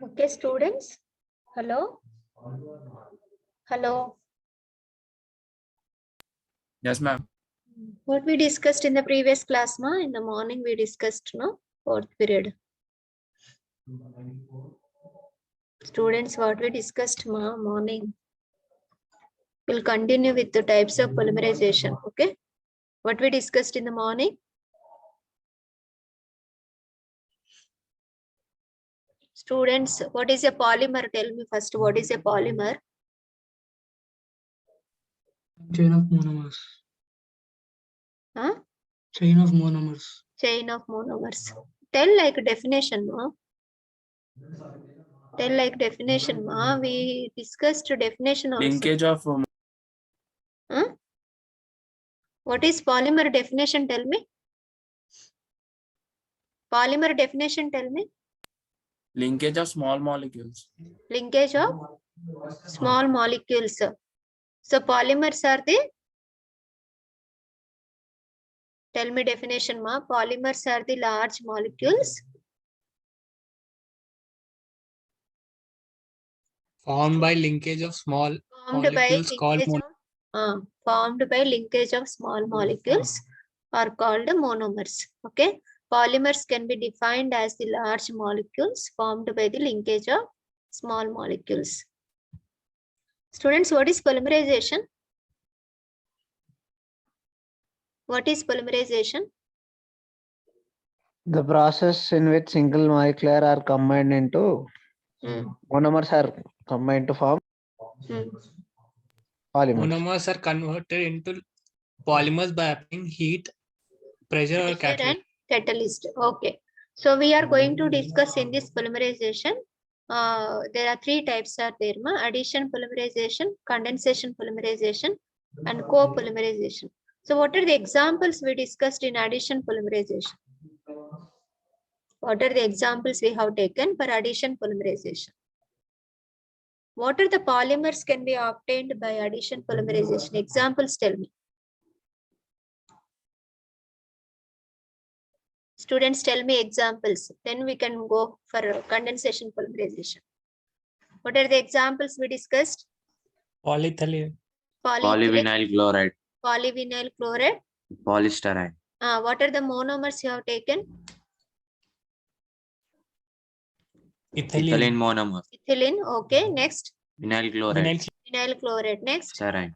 Okay, students. Hello. Hello. Yes, ma'am. What we discussed in the previous class, ma? In the morning we discussed, no? Fourth period. Students, what we discussed, ma? Morning. We'll continue with the types of polymerization. Okay. What we discussed in the morning? Students, what is a polymer? Tell me first, what is a polymer? Chain of monomers. Huh? Chain of monomers. Chain of monomers. Tell like definition, no? Tell like definition, ma. We discussed definition also. Linkage of Huh? What is polymer definition? Tell me. Polymer definition, tell me. linkage of small molecules. Linkage of small molecules. So polymers are the, tell me definition, ma. Polymers are the large molecules Formed by linkage of small molecules called formed by linkage of small molecules are called monomers. Okay. Polymers can be defined as the large molecules formed by the linkage of small molecules. Students, what is polymerization? What is polymerization? The process in which single molecular are combined into monomers are combined to form polymers. monomers are converted into polymers by applying heat, pressure or catalyst. Okay. So we are going to discuss in this polymerization. There are three types are there, ma. Addition polymerization, condensation polymerization, and co-polymerization. So what are the examples we discussed in addition polymerization? What are the examples we have taken for addition polymerization? What are the polymers can be obtained by addition polymerization? Examples, tell me. Students, tell me examples. Then we can go for condensation polymerization. What are the examples we discussed? polyethylene. Polyvinyl chloride. Polyvinyl chloride. Polystyrene. What are the monomers you have taken? Ethylene monomer. Ethylene. Okay. Next. Vinyl chloride. Vinyl chloride. Next. Styrene.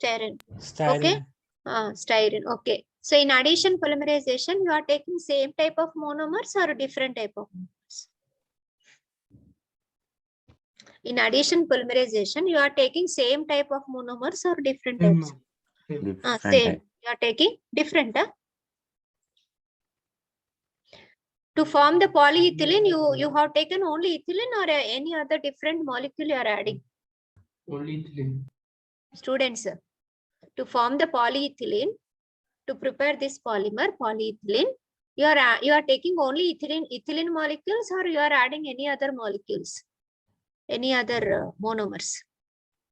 Styrene. Okay. Styrene. Okay. So in addition polymerization, you are taking same type of monomers or different type of monomers? In addition polymerization, you are taking same type of monomers or different types? Same. You are taking different. To form the polyethylene, you have taken only ethylene or any other different molecule you are adding? Only ethylene. Students, to form the polyethylene, to prepare this polymer, polyethylene, you are taking only ethylene molecules or you are adding any other molecules? Any other monomers?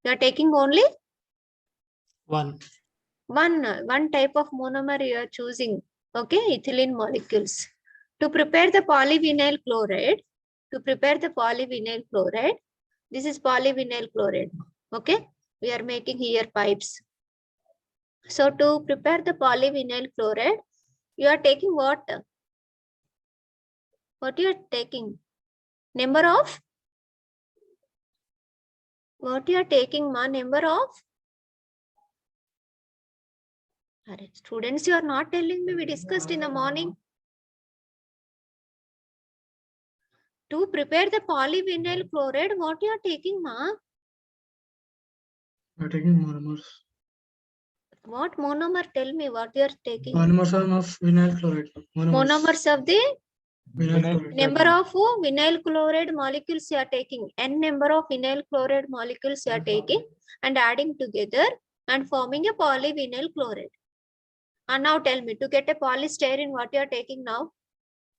You are taking only one type of monomer you are choosing. Okay, ethylene molecules. To prepare the polyvinyl chloride, this is polyvinyl chloride. Okay, we are making here pipes. So to prepare the polyvinyl chloride, you are taking what? What you are taking? Number of? What you are taking, ma? Number of? Students, you are not telling me. We discussed in the morning. To prepare the polyvinyl chloride, what you are taking, ma? We are taking monomers. What monomer? Tell me what you are taking. Monomers of vinyl chloride. Monomers of the vinyl chloride. Number of vinyl chloride molecules you are taking. N number of vinyl chloride molecules you are taking and adding together and forming a polyvinyl chloride. And now tell me, to get a polystyrene, what you are taking now?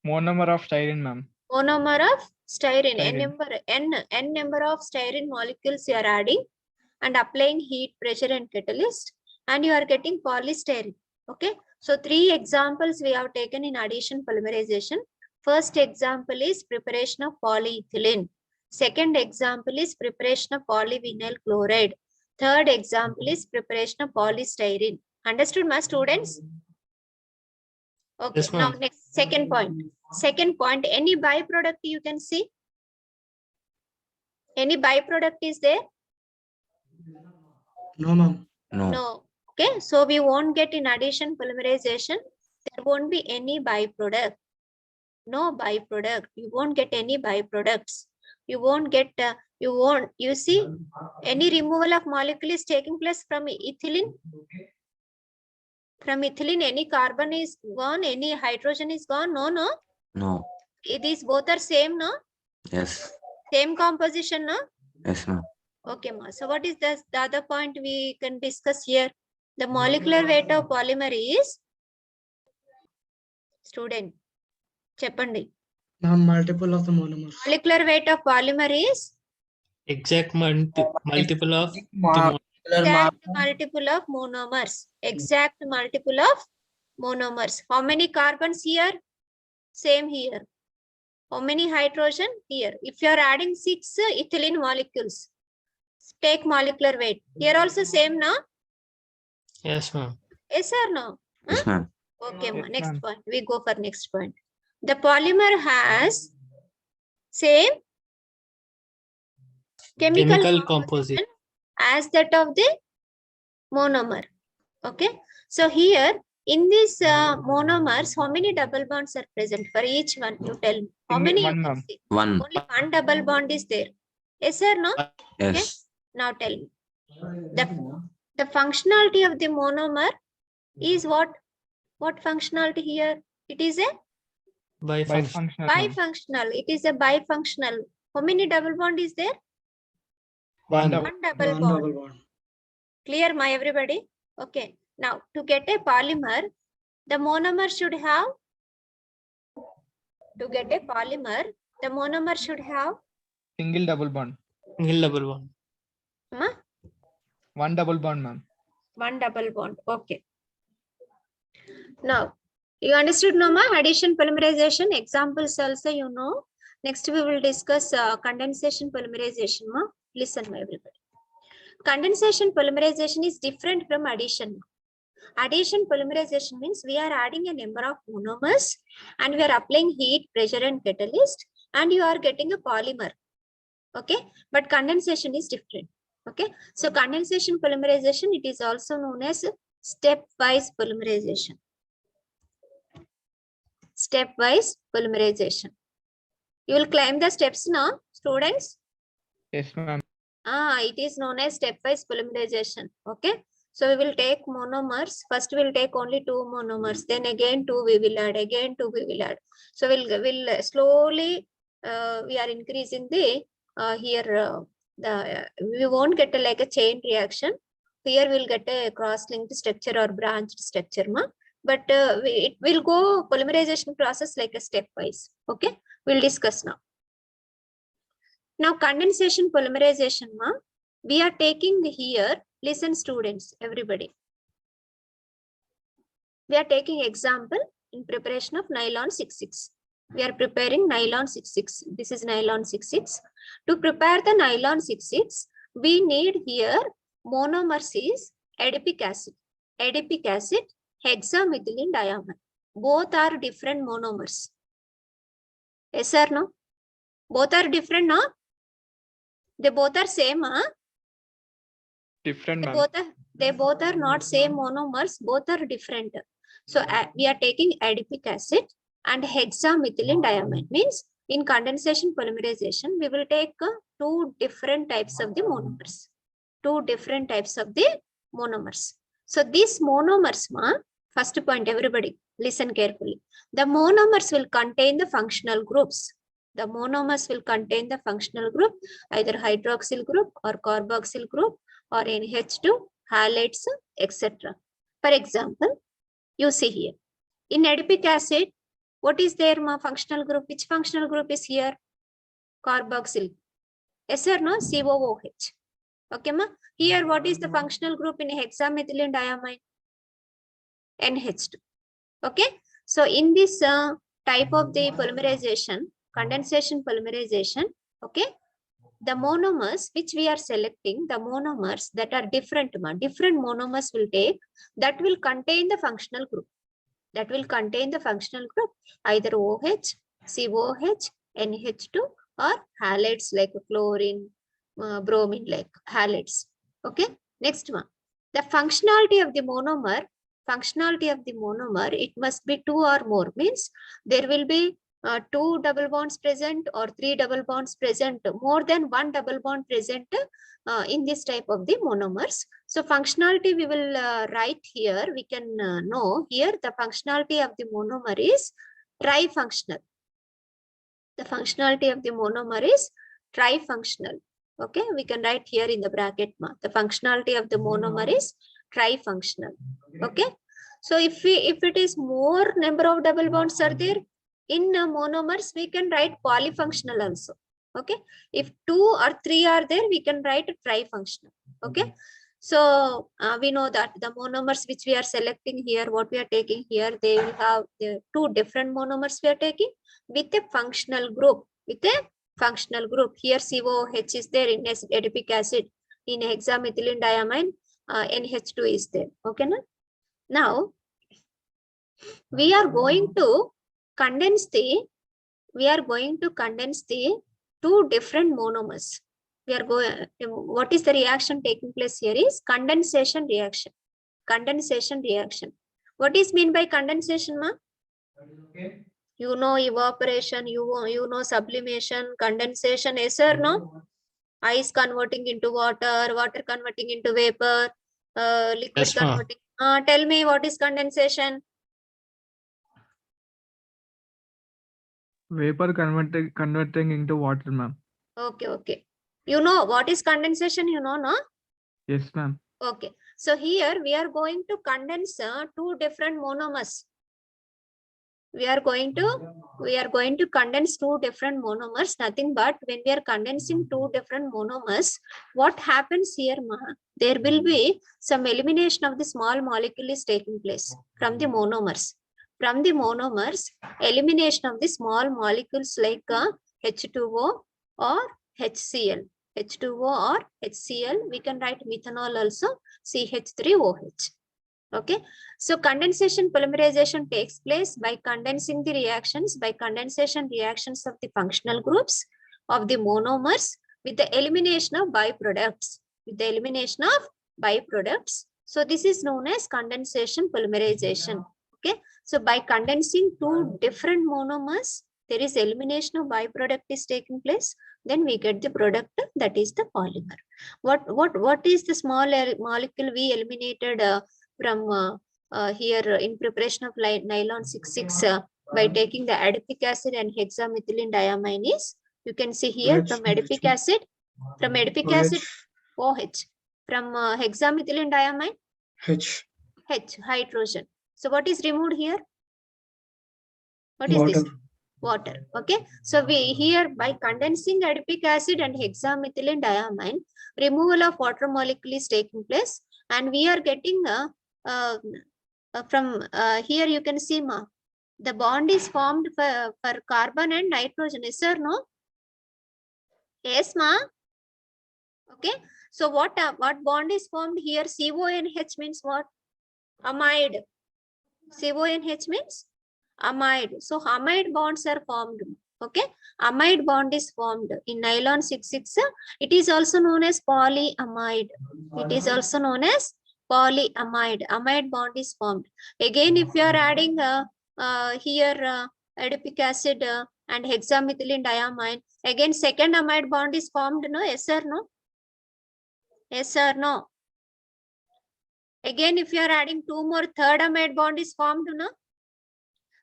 Monomer of styrene, ma'am. Monomer of Styrene, Styrene. n number of styrene molecules you are adding and applying heat, pressure and catalyst, and you are getting polystyrene. Okay, so 3 examples we have taken in addition polymerization. First example is preparation of polyethylene. Second example is preparation of polyvinyl chloride. Third example is preparation of polystyrene. Understood, my students? Okay, Yes, now ma'am. next, second point. Second point, any byproduct you can see? Any byproduct is there? No, ma'am. No. No. Okay, so we won't get in addition polymerization. There won't be any byproduct. No byproduct. You won't get any byproducts. You won't get, you see, any removal of molecule is taking place from ethylene. From ethylene, any carbon is gone, any hydrogen is gone. No, no. No. These both are same, no? Yes. Same composition, no? Yes, ma'am. Okay, ma. So what is the other point we can discuss here? The molecular weight of polymer is, student, Cheppandi. Ma'am, multiple of the monomers. Molecular weight of polymer is Exact multiple of the exact multiple of monomers. Exact multiple of monomers. How many carbons here? Same here. How many hydrogen here? If you are adding 6 ethylene molecules, take molecular weight. Here also same, no? Yes, ma'am. Yes or no? Yes, ma'am. Okay, ma. Yes, Next ma'am. point. We go for next point. The polymer has same chemical Chemical composition composition. as that of the monomer. Okay. So here in these monomers, how many double bonds are present for each one? You tell me. How many? One, you can ma'am. see? One. Only one double bond is there. Yes or no? Yes. Now tell me. The functionality of the monomer is what? What functionality here? It is a Bifunctional. bifunctional. It is a bifunctional. How many double bond is there? One. One double One bond. double bond. Clear, my everybody? Okay. Now to get a polymer, the monomer should have, to get a polymer, the monomer should have, Single double bond. Single double bond. huh? One double bond, ma'am. One double bond. Okay. Now, you understood, no, ma? Addition polymerization examples also you know. Next we will discuss condensation polymerization, ma. Listen, my everybody. Condensation polymerization is different from addition. Addition polymerization means we are adding a number of monomers and we are applying heat, pressure and catalyst and you are getting a polymer. Okay, but condensation is different. Okay, so condensation polymerization, it is also known as stepwise polymerization. Stepwise polymerization. You will climb the steps now, students. Yes, ma'am. It is known as stepwise polymerization. Okay, so we will take monomers. First we will take only 2 monomers, then again 2 we will add, again 2 we will add. So we'll slowly we are increasing the we won't get like a chain reaction. Here we'll get a cross-linked structure or branched structure, ma. But it will go polymerization process like a stepwise. Okay, we'll discuss now. Now condensation polymerization, ma, we are taking here, listen students, everybody. We are taking example in preparation of nylon 66. We are preparing nylon 66. This is nylon 66. To prepare the nylon 66, we need here monomers is adipic acid. Adipic acid, hexamethylene diamine. Both are different monomers. Yes or no? Both are different, no? They both are same, huh? Different, ma'am. They both are not same monomers, both are different. So we are taking adipic acid and hexamethylene diamine. Means in condensation polymerization, we will take 2 different types of the monomers. 2 different types of the monomers. So these monomers, ma, first point, everybody listen carefully. The monomers will contain the functional groups. The monomers will contain the functional group, either hydroxyl group or carboxyl group or NH2, halides, etc. For example, you see here, in adipic acid, what is their functional group? Which functional group is here? carboxyl. Yes or no? COOH. Okay, ma? Here, what is the functional group in hexamethylene diamine? NH2. Okay. So in this type of the polymerization, condensation polymerization, okay, the monomers which we are selecting, the monomers that are different monomers will take, that will contain the functional group. That will contain the functional group, either OH, COH, NH2, or halides like chlorine, bromine like halides. Okay. Next one. The functionality of the monomer, it must be 2 or more, means there will be 2 double bonds present or 3 double bonds present, more than 1 double bond present in this type of the monomers. So functionality we will write here. We can know here the functionality of the monomer is trifunctional. The functionality of the monomer is trifunctional. Okay, we can write here in the bracket. The functionality of the monomer is trifunctional. Okay, so if it is more number of double bonds are there in monomers, we can write polyfunctional also. Okay, if 2 or 3 are there, we can write trifunctional. Okay, so we know that the monomers which we are selecting here, what we are taking here, they will have the 2 different monomers we are taking with a functional group. Here COOH is there in adipic acid. In hexamethylene diamine, NH2 is there. Okay, na? Now we are going to condense the 2 different monomers. We are going, what is the reaction taking place here is condensation reaction. What is mean by condensation, ma? You know evaporation, you know sublimation, condensation, yes or no? Ice converting into water, water converting into vapor, liquid Yes, ma'am. converting. Tell me what is condensation? Vapor converting into water, ma'am. Okay. You know what is condensation, you know, no? Yes, ma'am. Okay. So here we are going to condense 2 different monomers. We are going to condense 2 different monomers. Nothing but when we are condensing 2 different monomers, what happens here, ma? There will be some elimination of the small molecule is taking place from the monomers. From the monomers, elimination of the small molecules like H2O or HCl. H2O or HCl, we can write methanol also, CH3OH. Okay, so condensation polymerization takes place by condensing the reactions, by condensation reactions of the functional groups of the monomers with the elimination of byproducts. So this is known as condensation polymerization. Okay, so by condensing 2 different monomers, there is elimination of byproduct is taking place. Then we get the product, that is the polymer. What is the small molecule we eliminated from here in preparation of nylon 6,6 by taking the adipic acid and hexamethylene diamine is, you can see here from adipic acid, OH, from hexamethylene diamine, H. hydrogen. So what is removed here? What is Water. this? Water. Okay, so we here by condensing adipic acid and hexamethylene diamine, removal of water molecule is taking place, and we are getting from here you can see, ma, the bond is formed for carbon and nitrogen. Yes or no? Yes, ma. Okay, so what bond is formed here? CONH means what? Amide. CONH means amide. So amide bonds are formed. Okay, amide bond is formed in nylon 6,6. It is also known as polyamide. Amide bond is formed. Again, if you are adding here adipic acid and hexamethylene diamine, again second amide bond is formed. No, yes or no? Yes or no? Again, if you are adding 2 more, third amide bond is formed. No,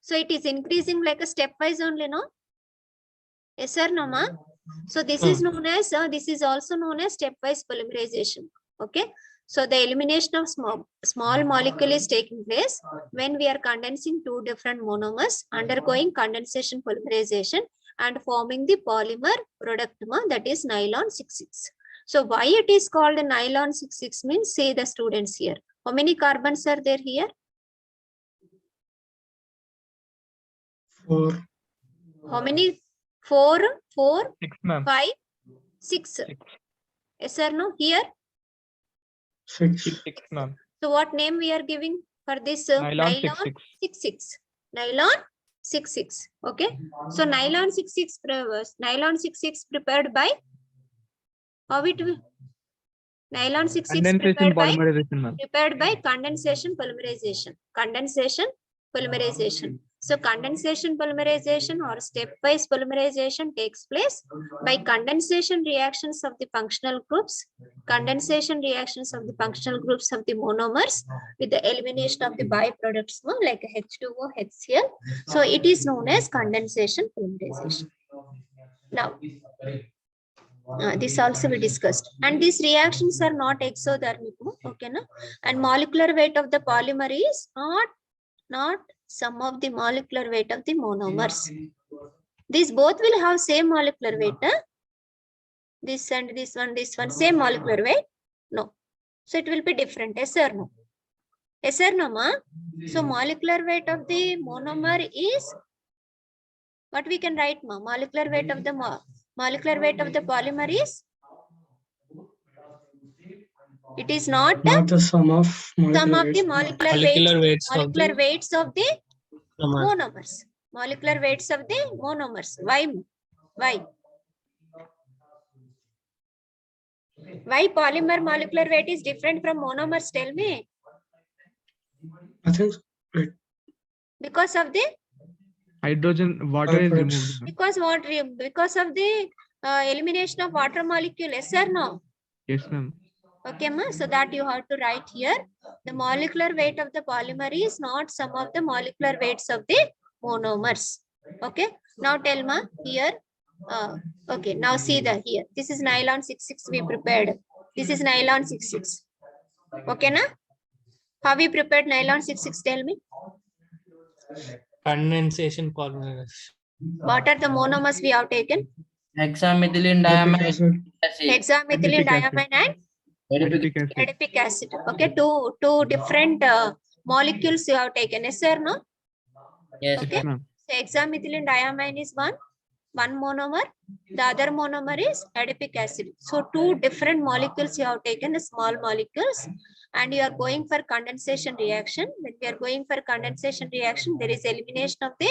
so it is increasing like a stepwise only. No, yes or no, ma? So this is known as this is also known as stepwise polymerization. Okay, so the elimination of small molecule is taking place when we are condensing 2 different monomers undergoing condensation polymerization and forming the polymer product, that is nylon 6,6. So why it is called nylon 6,6 means, say the students here. How many carbons are there here? 4. How many? 4, 6, ma'am. 5, 6. Yes or no? Here. 6. 6, ma'am. So what name we are giving for this? Nylon 6,6. 6,6. Nylon 6,6. Okay. So nylon 6,6 nylon 6,6 prepared by how it will? Nylon 6,6 Condensation prepared by polymerization, ma'am. condensation polymerization. Condensation polymerization. So condensation polymerization or stepwise polymerization takes place by condensation reactions of the functional groups, condensation reactions of the functional groups of the monomers with the elimination of the byproducts like H2O, HCl. So it is known as condensation polymerization. Now, this also we discussed, and these reactions are not exothermic, okay, na? And molecular weight of the polymer is not sum of the molecular weight of the monomers. These both will have same molecular weight. This and this one, same molecular weight? No. So it will be different. Yes or no? Yes or no, ma? So molecular weight of the monomer is what we can write, ma? Molecular weight of the molecular weight of the polymer is, it is not the sum of sum of the Molecular weights of the molecular weights of the monomer. monomers. Molecular weights of the monomers. Why? Why polymer molecular weight is different from monomers? Tell me. I think Because of the Hydrogen, water is removed, ma'am. because of the elimination of water molecule. Yes or no? Yes, ma'am. Okay, ma. So that you have to write here. The molecular weight of the polymer is not sum of the molecular weights of the monomers. Okay. Now tell ma here. Okay. Now see the here. This is nylon 6,6 we prepared. This is nylon 6,6. Okay, na? How we prepared nylon 6,6? Tell me. Condensation polymerization. What are the monomers we have taken? Hexamethylene Adipic diamine acid. acid. Hexamethylene Adipic acid. diamine and Adipic acid. adipic acid. Okay, two different molecules you have taken. Yes or no? Yes, Okay. Yes, ma'am. So hexamethylene diamine is one monomer. The other monomer is adipic acid. So two different molecules you have taken, small molecules, and you are going for condensation reaction. When we are going for condensation reaction, there is elimination of the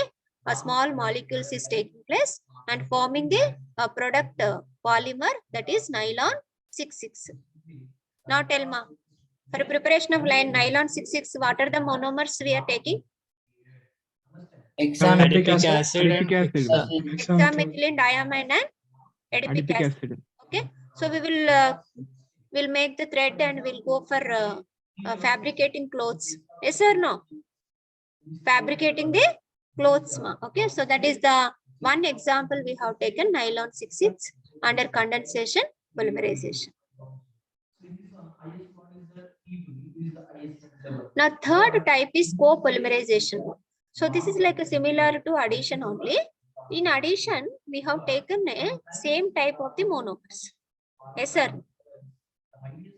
small molecules is taking place and forming the product polymer, that is nylon 6,6. Now tell ma, for preparation of nylon 6,6, what are the monomers we are taking? Adipic acid. acid and Adipic acid. acid. Hexamethylene diamine and adipic Adipic acid. acid. Okay, so we will make the thread and we'll go for fabricating clothes. Yes or no? Fabricating the clothes. Okay, so that is the one example we have taken, nylon 6,6 under condensation polymerization. Now third type is copolymerization. So this is like a similar to addition only. In addition, we have taken a same type of the monomers. Yes, sir.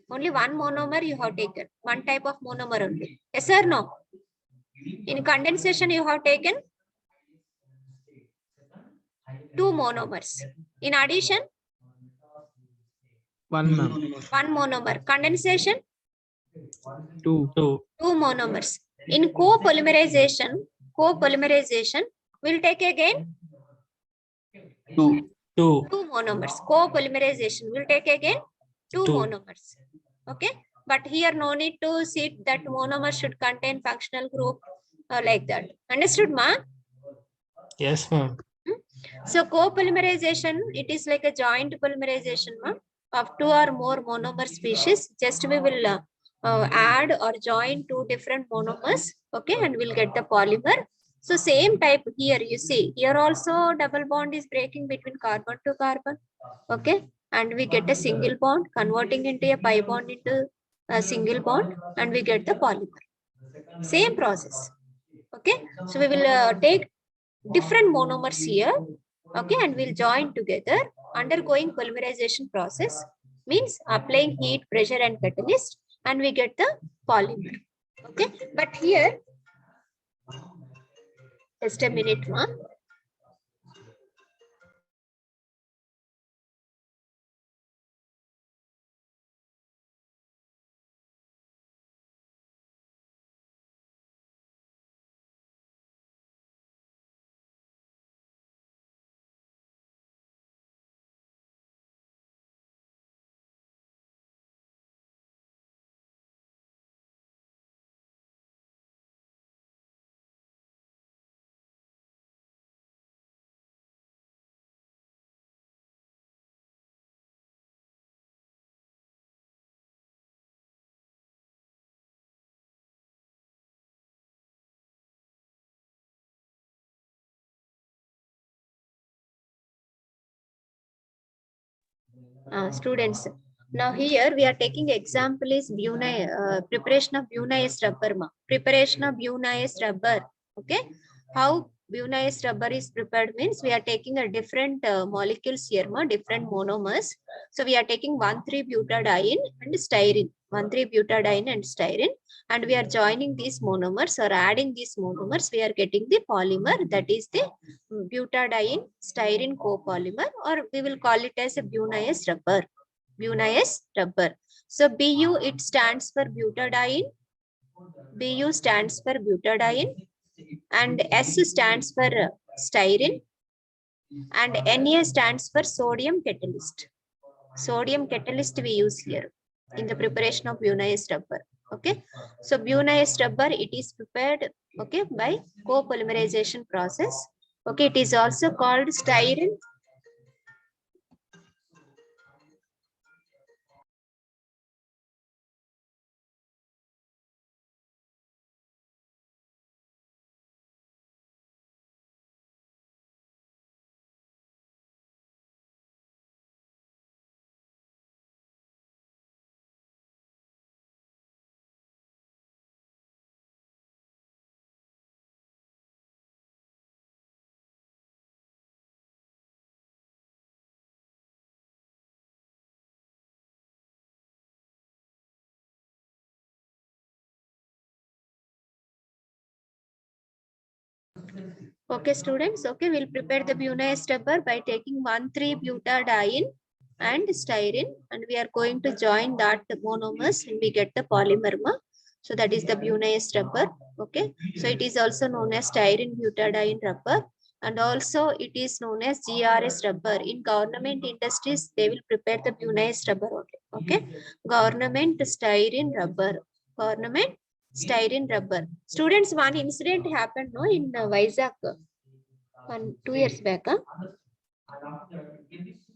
Only one monomer you have taken, one type of monomer only. Yes or no? In condensation, you have taken two monomers. In addition, One, ma'am. one monomer. Condensation, Two. two. two monomers. In copolymerization, we'll take again Two. Two. two monomers. Copolymerization will take again two Two. monomers. Okay, but here no need to see that monomer should contain functional group like that. Understood, ma? Yes, ma'am. So copolymerization, it is like a joint polymerization, ma, of two or more monomer species. Just we will add or join two different monomers. Okay, and we'll get the polymer. So same type here, you see here also double bond is breaking between carbon to carbon. Okay, and we get a single bond converting into a pi bond into a single bond, and we get the polymer. Same process. Okay, so we will take different monomers here Okay, and we'll join together. Undergoing polymerization process means applying heat, pressure, and catalyst, and we get the polymer. Okay, but here, just a minute, ma. Students, now here we are taking example is preparation of Bunais rubber. Preparation of Bunais rubber. Okay, how Bunais rubber is prepared means we are taking a different molecules here, different monomers. So we are taking 1,3-butadiene and styrene, 1,3-butadiene and styrene, and we are joining these monomers or adding these monomers. We are getting the polymer, that is the butadiene styrene copolymer, or we will call it as a Bunais rubber. Bunais rubber. So Bu, it stands for butadiene. Bu stands for butadiene, and S stands for styrene, and Na stands for sodium catalyst. Sodium catalyst we use here in the preparation of Bunais rubber. Okay, so Bunais rubber, it is prepared, okay, by copolymerization process. Okay, it is also called styrene. Okay, students. Okay, we'll prepare the Bunais rubber by taking 1,3-butadiene and styrene, and we are going to join that monomers and we get the polymer. So that is the Bunais rubber. Okay, so it is also known as styrene butadiene rubber, and also it is known as GRS rubber. In government industries, they will prepare the Bunais rubber only. Okay, government styrene rubber. Government styrene rubber. Students, one incident happened no in Vizag 2 years back.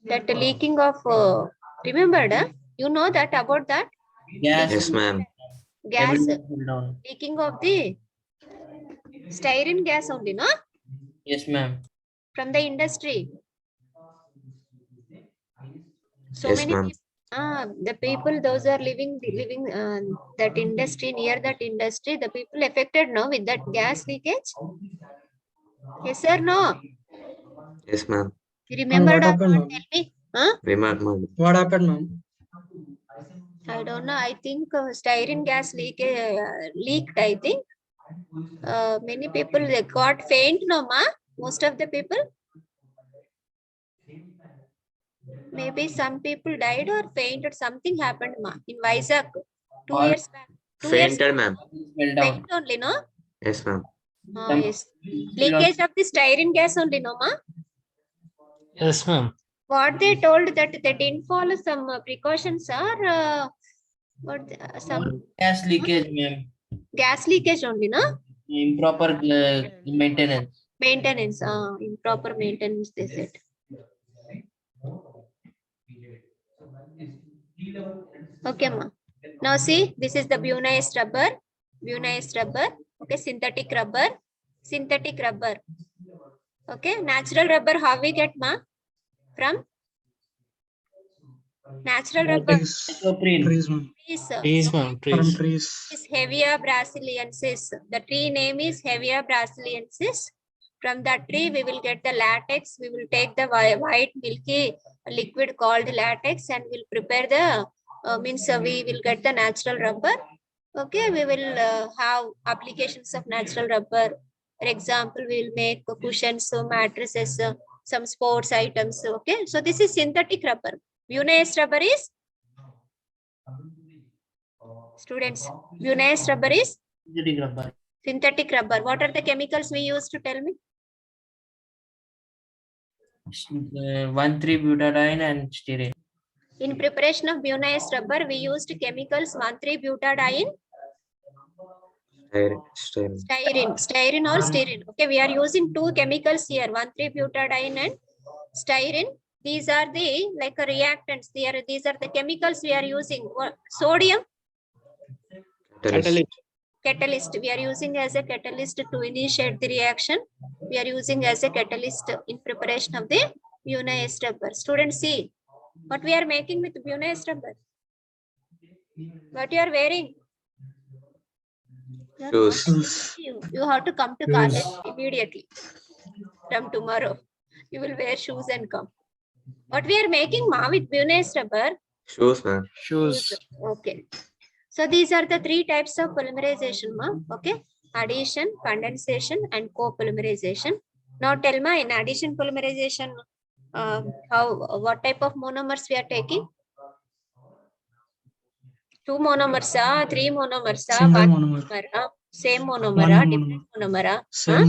That leaking of remembered? You know that about that? Gas. Yes, ma'am. Gas Everything cool down. leaking of the styrene gas only, no? Yes, ma'am. From the industry. So Yes, many ma'am. people, the people, those are living that industry, near that industry, the people affected no with that gas leakage. Yes or no? Yes, ma'am. You remembered or happened, not? ma'am? Tell me. Huh? Remark, ma'am. What happened, ma'am? I don't know. I think styrene gas leaked. I think many people they got faint. No, ma. Most of the people. Maybe some people died or faint or something happened, ma. In Vizag, 2 years back. 2 years Fainted, ma'am. Fell down. faint only, no? Yes, ma'am. Yes. Leakage of the styrene gas only, no, ma? Yes, ma'am. What they told that they didn't follow some precautions or some Gas leakage, ma'am. gas leakage only, no? Improper maintenance. Maintenance, improper maintenance, they said. Okay, ma. Now see, this is the Bunais rubber. Bunais rubber. Okay, synthetic rubber. Synthetic rubber. Okay, natural rubber, how we get, ma? From natural rubber Isoprene. Trees, ma'am. Trees, ma'am. From Trees. trees. is Hevia brasiliensis. The tree name is Hevia brasiliensis. From that tree, we will get the latex. We will take the white milky liquid called latex and we'll prepare the, we will get the natural rubber. Okay, we will have applications of natural rubber. For example, we will make cushions, mattresses, some sports items. Okay, so this is synthetic rubber. Bunized rubber is, students, bunized rubber is Synthetic rubber. synthetic rubber. What are the chemicals we use to tell me? 1,3-butadiene and styrene. In preparation of bunized rubber, we used chemicals 1,3-butadiene, styrene or styrene. Okay, we are using two chemicals here, 1,3-butadiene and styrene. These are the like reactants. These are the chemicals we are using. What? Sodium catalyst. We are using as a catalyst to initiate the reaction. We are using as a catalyst in preparation of the bunized rubber. Students, see what we are making with bunized rubber. What you are wearing? You are not Shoes. You have to come to college immediately. From tomorrow, you will wear shoes and come. What we are making, ma, with bunized rubber? Shoes, ma'am. Shoes. Okay. So these are the three types of polymerization, ma. Okay. Addition, condensation, and co-polymerization. Now tell me, in addition polymerization, what type of monomers we are taking? 2 monomers, 3 monomers, Single 1 monomer. monomer, same One monomer, different monomer, Same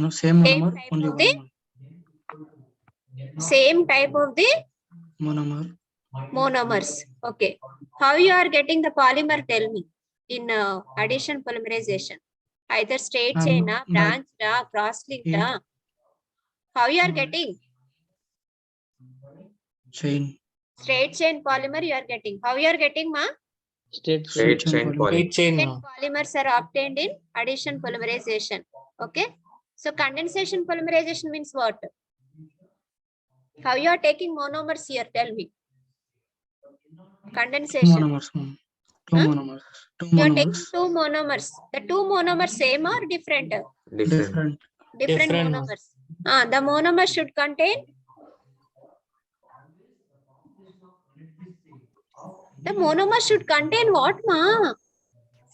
Same monomer, type only of one same type of the monomer. monomers. Okay. How you are getting the polymer? Tell me. In addition polymerization, either straight chain, by- branch, cross-linked. Yeah. How you are getting? Chain. Straight chain polymer you are getting. How you are getting, ma? Straight chain polymer. Straight chain. Chain polymers are obtained in addition polymerization. Okay. So condensation polymerization means what? How you are taking monomers here? Tell me. Two Condensation. monomers. Two Huh? monomers. Two You are taking monomers. 2 monomers. The 2 monomers same or different? Different. Different Different. monomers. The monomer should contain. The monomer should contain what, ma?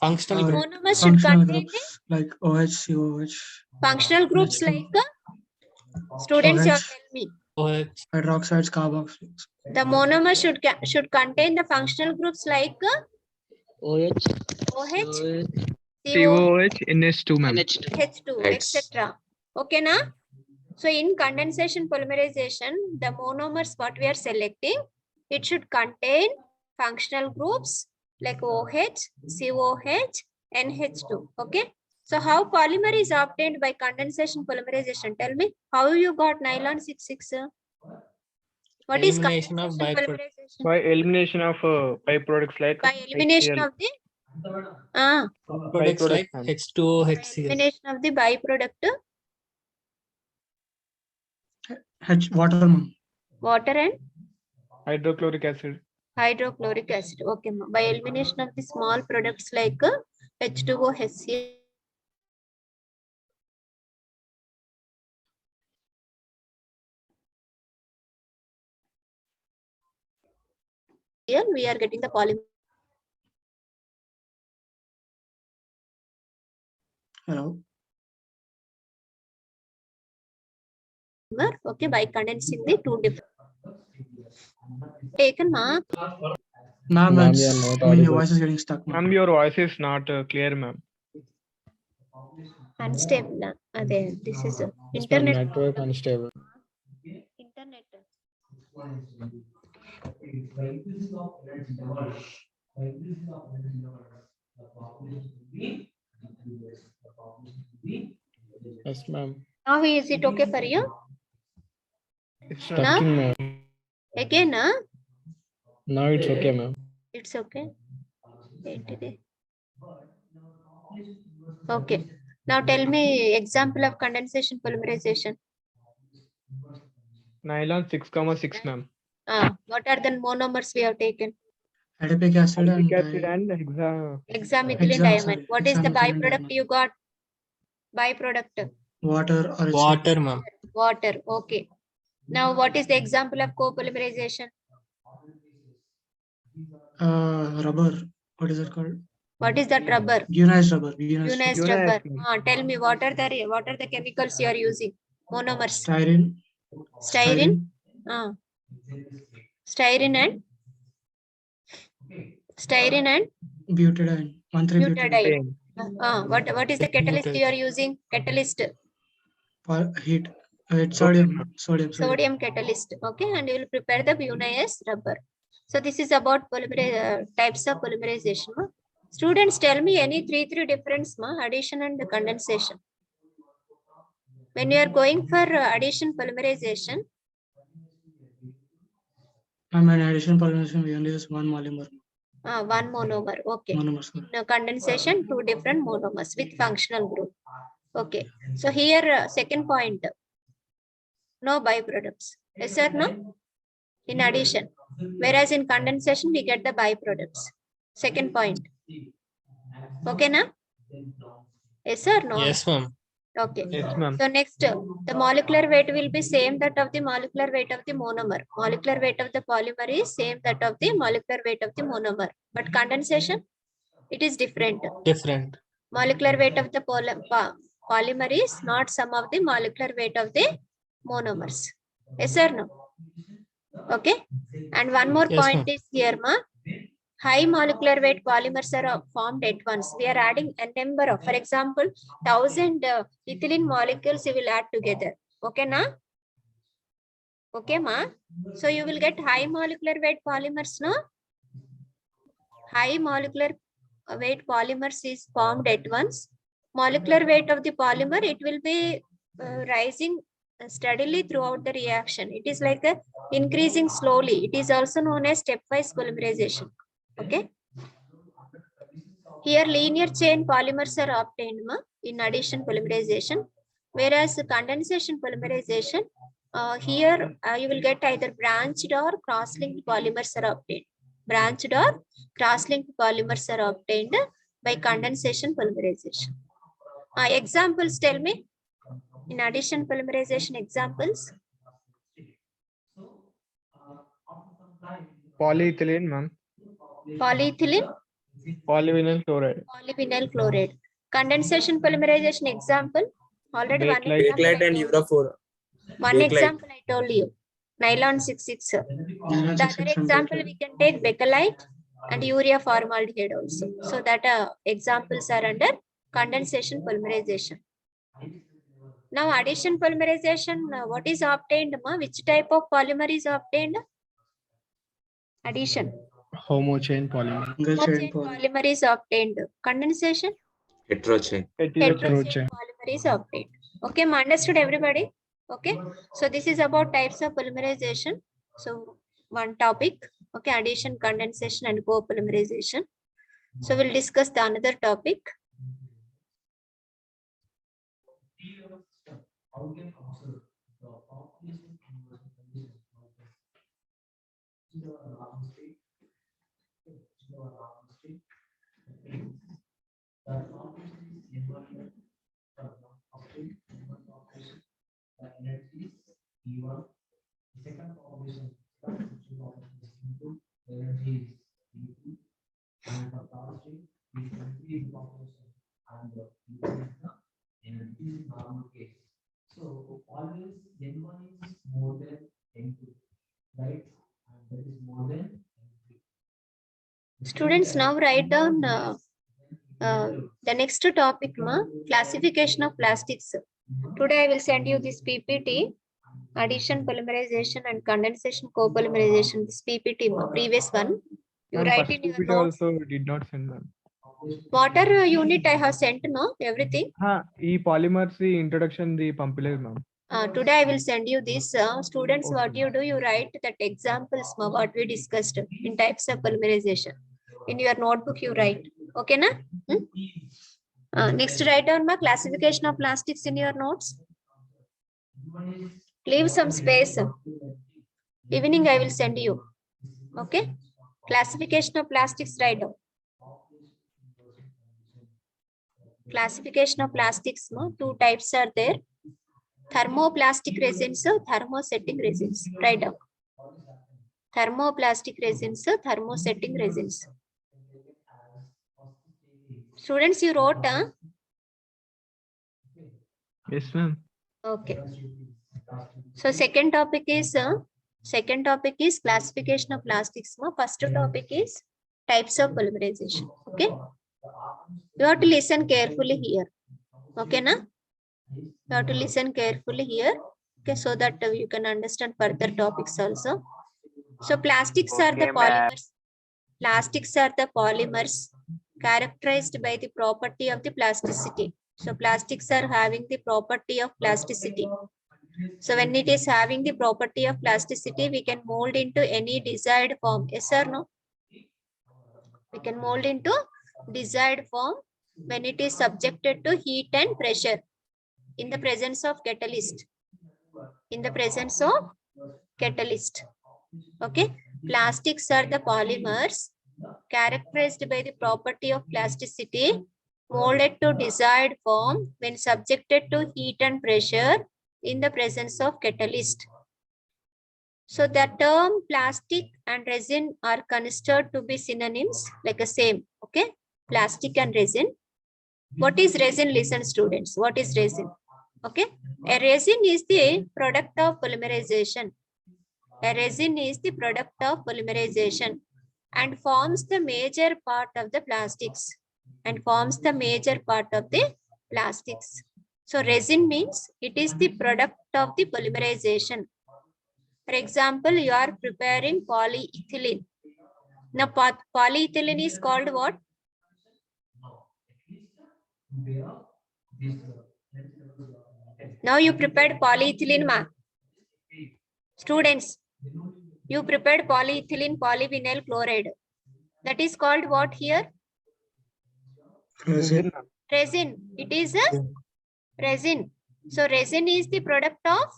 Functional Uh, group. Monomer should Functional contain groups like OH, COH, functional groups H2. like students. You are OH. telling me. OH. hydroxides, carboxylates. The monomer should contain the functional groups like OH, CO, COOH, NH2, ma'am. H2, X. etc. Okay, na? So in condensation polymerization, the monomers what we are selecting, it should contain functional groups like OH, COH, NH2. Okay. So how polymer is obtained by condensation polymerization? Tell me, how you got nylon 66? What is Elimination of condensation byproduct. polymerization? By elimination of byproducts like By elimination HCl. of the Products like Byproducts, ma'am. H2O, by HCl. elimination of the byproduct, Water. water and Hydrochloric acid. hydrochloric acid. Okay, ma. By elimination of the small products like H2O, HCl. Here we are getting the polymer. Hello. Okay, by condensing the two different. Taken, ma. Ma'am, Ma'am, you are not I mean, your audible. voice is getting stuck. Ma'am, your voice is not clear, ma'am. Unstable. This is Yes, ma'am, internet. network unstable. Internet. Yes, ma'am. Now is it okay for you? It's No? not. Talking, ma'am. Again, Now it's okay, ma'am. it's okay. Wait today. Okay. Now tell me example of condensation polymerization. Nylon 6,6, ma'am. What are the monomers we have taken? Adipic acid Acetic and acid and Hexamethylene diamide. sorry, What is the hexamethylene byproduct diamide. you got? Byproduct. water or Water, ma'am. Water. Okay. Now, what is the example of copolymerization? rubber. What is it called? What is that rubber? Ionized rubber. Ionized Ionized Ionized, rubber. ma'am. Tell me, what are the chemicals you are using? Monomers. styrene. Styrene. Styrene and Butadiene. 1,3-butadiene. butadiene. What is the catalyst Butadiene. you are using? Catalyst. Heat. It's sodium. Sodium. Sodium catalyst. Okay, and you will prepare the ionized rubber. So this is about types of polymerization. Ma? Students, tell me any three difference, ma? Addition and condensation. When you are going for addition polymerization, And in addition polymerization, we only use one monomer. one monomer. Okay. Monomers. Now, condensation, two different monomers with functional group. Okay. So here, second point, no byproducts. Yes or no? In addition, whereas in condensation, we get the byproducts. Second point. Okay, na? Yes or no? Yes, ma'am. Okay. Yes, ma'am. So next, the molecular weight will be same that of the molecular weight of the monomer. Molecular weight of the polymer is same that of the molecular weight of the monomer. But condensation, it is different. Different. Molecular weight of the polymer is not sum of the molecular weight of the monomers. Yes or no? Okay. And one more Yes, point ma'am. is here, ma. High molecular weight polymers are formed at once. We are adding a number of, for example, 1,000 ethylene molecules you will add together. Okay, na? Okay, ma. So you will get high molecular weight polymers, no? High molecular weight polymers is formed at once. Molecular weight of the polymer, it will be rising steadily throughout the reaction. It is like a increasing slowly. It is also known as stepwise polymerization. Okay. Here linear chain polymers are obtained, ma, in addition polymerization, whereas condensation polymerization, here you will get either branched or cross-linked polymers are obtained. Branched or cross-linked polymers are obtained by condensation polymerization. Examples, tell me. In addition polymerization examples. Polyethylene, ma'am. Polyethylene, Polyvinyl chloride. polyvinyl chloride. Condensation polymerization example. Already one Bakelite. example Bakelite I and told you. Uraphora. One Bakelite. example I told you. Nylon 6,6. Nylon The 6,6 other and example Bakelite. we can take bakelite and urea formaldehyde also. So that examples are under condensation polymerization. Now addition polymerization, what is obtained, ma? Which type of polymer is obtained? Addition. Homo chain polymer. Single chain Homochain polymer. polymer is obtained. Condensation. Heterochain. Heterochain polymer is obtained. Okay, ma, understood everybody? Okay, so this is about types of polymerization. So one topic, okay, addition, condensation and copolymerization. So we'll discuss the another topic. Students, now write down the next topic, ma, classification of plastics. Today I will send you this PPT, addition polymerization and condensation copolymerization. This PPT, ma, previous one. You Ma'am, write first in your PPT notes. also did not send, ma'am. Water unit I have sent, no, everything. E polymers the introduction the pampilez, ma'am. Today I will send you this. Students, what Okay. you do, you write that examples, ma, what we discussed in types of polymerization. In your notebook, you write. Okay, na? Next, write down my classification of plastics in your notes. Leave some space. Evening, I will send you. Okay. Classification of plastics, write down. Classification of plastics, no? Two types are there. Thermoplastic resins, thermosetting resins. Write down. Thermoplastic resins, thermosetting resins. Students, you wrote, huh? Yes, ma'am. Okay. So second topic is classification of plastics. First topic is types of polymerization. Okay. You have to listen carefully here. Okay, na? You have to listen carefully here. Okay, so that you can understand further topics also. So plastics are the polymers. Plastics are the polymers characterized by the property of the plasticity. So plastics are having the property of plasticity. So when it is having the property of plasticity, we can mold into any desired form. Yes or no? We can mold into desired form when it is subjected to heat and pressure in the presence of catalyst. In the presence of catalyst. Okay. Plastics are the polymers characterized by the property of plasticity, molded to desired form when subjected to heat and pressure in the presence of catalyst. So the term plastic and resin are considered to be synonyms, like a same. Okay, plastic and resin. What is resin? Listen, students. What is resin? Okay, a resin is the product of polymerization. A resin is the product of polymerization and forms the major part of the plastics. So resin means it is the product of the polymerization. For example, you are preparing polyethylene. Now polyethylene is called what? Now you prepared polyethylene, ma. Students, you prepared polyethylene polyvinyl chloride. That is called what here? Resin. Resin. It is a resin. So resin is the product of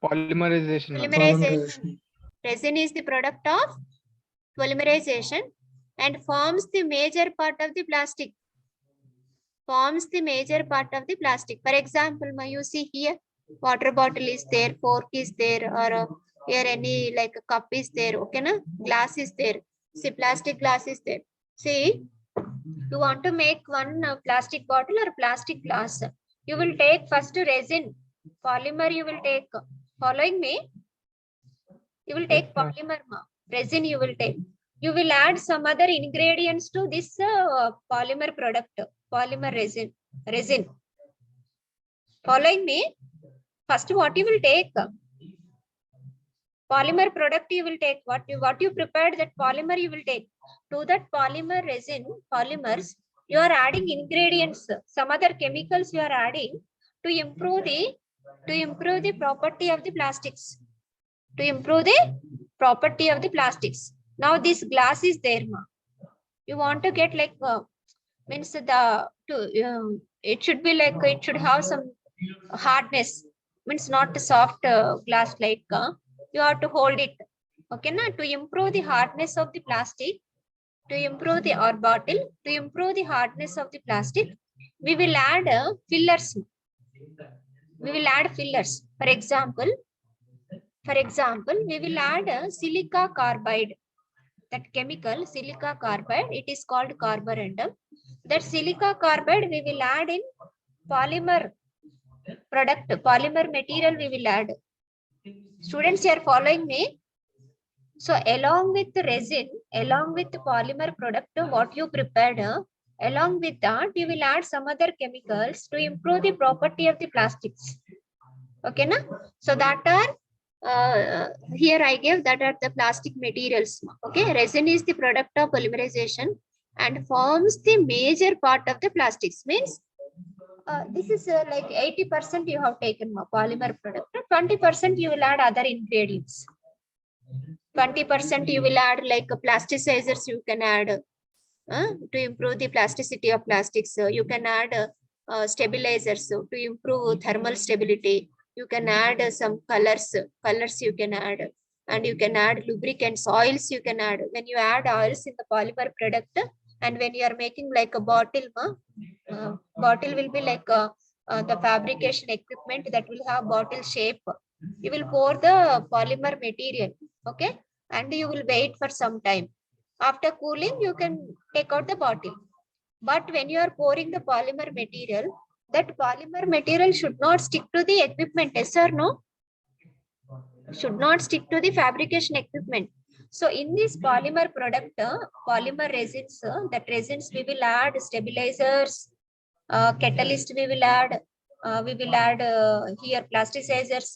Polymerization, ma'am. polymerization. Resin is the product of polymerization and forms the major part of the plastic. For example, you see here, water bottle is there, fork is there, or here any like a cup is there. Okay, na? Glass is there. See, plastic glass is there. See, you want to make one plastic bottle or plastic glass. You will take first resin, polymer. You will take. Following me? You will take Yes, ma'am. polymer, resin. You will take. You will add some other ingredients to this polymer product, polymer resin. Following me? First, what you will take? Polymer product you will take. What you prepared, that polymer you will take. To that polymer resin, polymers, you are adding ingredients, some other chemicals you are adding to improve the property of the plastics. Now this glass is there, ma. You want to get like means it should be like it should have some hardness, means not a soft glass like you have to hold it. Okay, na? To improve the hardness of the plastic, to improve the hardness of the plastic, we will add fillers. For example, we will add silica carbide. That chemical, silica carbide, it is called carborundum. That silica carbide we will add in polymer product, polymer material we will add. Students, you are following me? So along with the resin, along with the polymer product, what you prepared, along with that, you will add some other chemicals to improve the property of the plastics. Okay, na? So that are here I gave that are the plastic materials. Okay, resin is the product of polymerization and forms the major part of the plastics. Means this is like 80% you have taken polymer product. 20% you will add other ingredients. 20% you will add like plasticizers you can add to improve the plasticity of plastics. You can add stabilizers to improve thermal stability. You can add some colors you can add, and you can add lubricants, oils you can add. When you add oils in the polymer product And when you are making like a bottle, bottle will be like the fabrication equipment that will have bottle shape. You will pour the polymer material, okay, and you will wait for some time. After cooling, you can take out the bottle. But when you are pouring the polymer material, that polymer material should not stick to the equipment, yes or no? Should not stick to the fabrication equipment. So in this polymer product, polymer resins, that resins we will add stabilizers, catalyst we will add here plasticizers,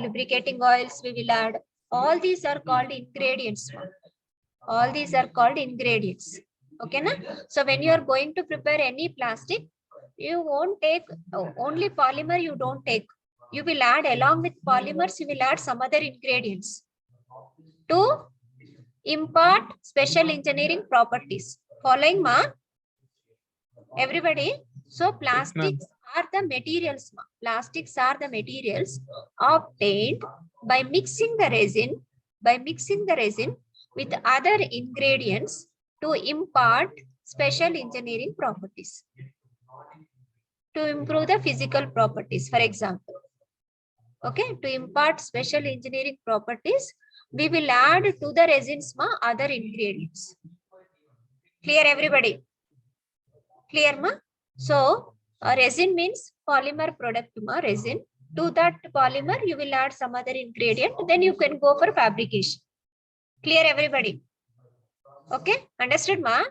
lubricating oils we will add. All these are called ingredients. All these are called ingredients. Okay, na? So when you are going to prepare any plastic, you won't take only polymer, you don't take. You will add along with polymers, you will add some other ingredients to impart special engineering properties. Following, ma? Everybody? So plastics are the materials. Plastics are the materials obtained by mixing the resin, with other ingredients to impart special engineering properties, to improve the physical properties, for example. Okay, to impart special engineering properties, we will add to the resins other ingredients. Clear, everybody? Clear, ma? So resin means polymer product, resin. To that polymer, you will add some other ingredient, then you can go for fabrication. Clear, everybody? Okay, understood, ma?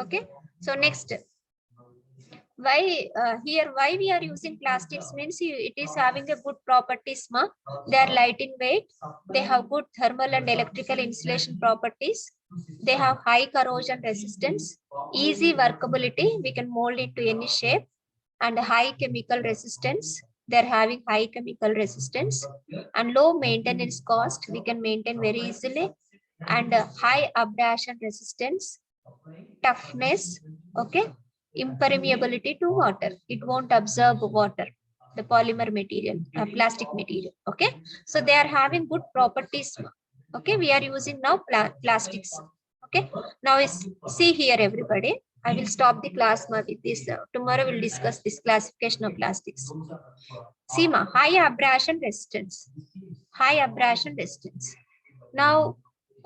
Okay, so next. Why why we are using plastics means it is having a good properties, ma. They are light in weight, they have good thermal and electrical insulation properties, they have high corrosion resistance, easy workability, we can mold it to any shape, and high chemical resistance. They're having high chemical resistance and low maintenance cost, we can maintain very easily, and high abrasion resistance, toughness, okay, impermeability to water, it won't absorb water, the polymer material, plastic material. Okay, so they are having good properties. Okay, we are using now plastics. Okay, now see here, everybody, I will stop the class with this. Tomorrow we'll discuss this classification of plastics. See, high abrasion resistance, now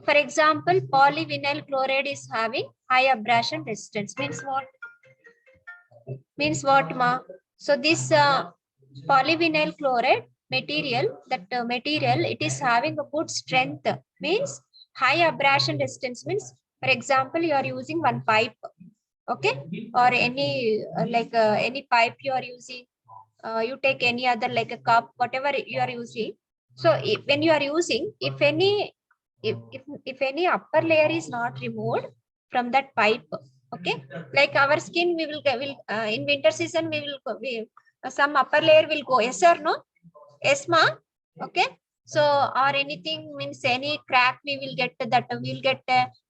for example, polyvinyl chloride is having high abrasion resistance. Means what, ma? So this polyvinyl chloride material, it is having a good strength, means high abrasion resistance. Means, for example, you are using one pipe, okay, or any any pipe you are using, you take any other like a cup, whatever you are using. So when you are using, if any upper layer is not removed from that pipe, okay, like our skin, we will in winter season some upper layer will go, yes or no? Yes, ma? Okay, so or anything, means any crack we will get, that we will get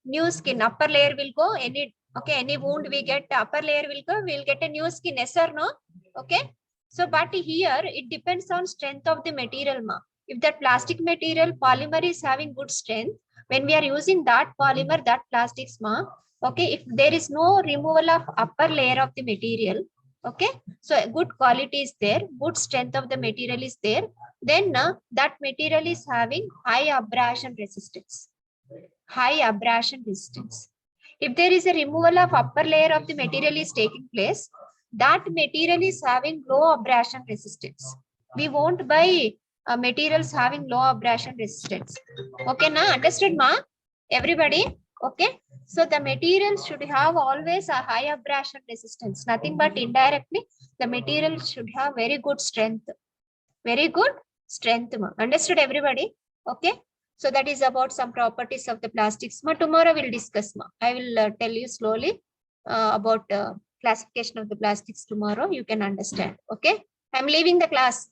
new skin, upper layer will go, any wound we get, upper layer will go, we will get a new skin, yes or no? Okay, so but here it depends on strength of the material, ma. If that plastic material polymer is having good strength, when we are using that polymer, that plastics, ma, okay, if there is no removal of upper layer of the material, okay, so good quality is there, good strength of the material is there, then that material is having high abrasion resistance. If there is a removal of upper layer of the material is taking place, that material is having low abrasion resistance. We won't buy materials having low abrasion resistance. Okay, na? Understood, ma? Everybody? Okay, so the material should have always a high abrasion resistance, nothing but indirectly the material should have very good strength, ma. Understood, everybody? Okay, so that is about some properties of the plastics, ma. Tomorrow we'll discuss, ma. I will tell you slowly about classification of the plastics tomorrow, you can understand. Okay, I'm leaving the class.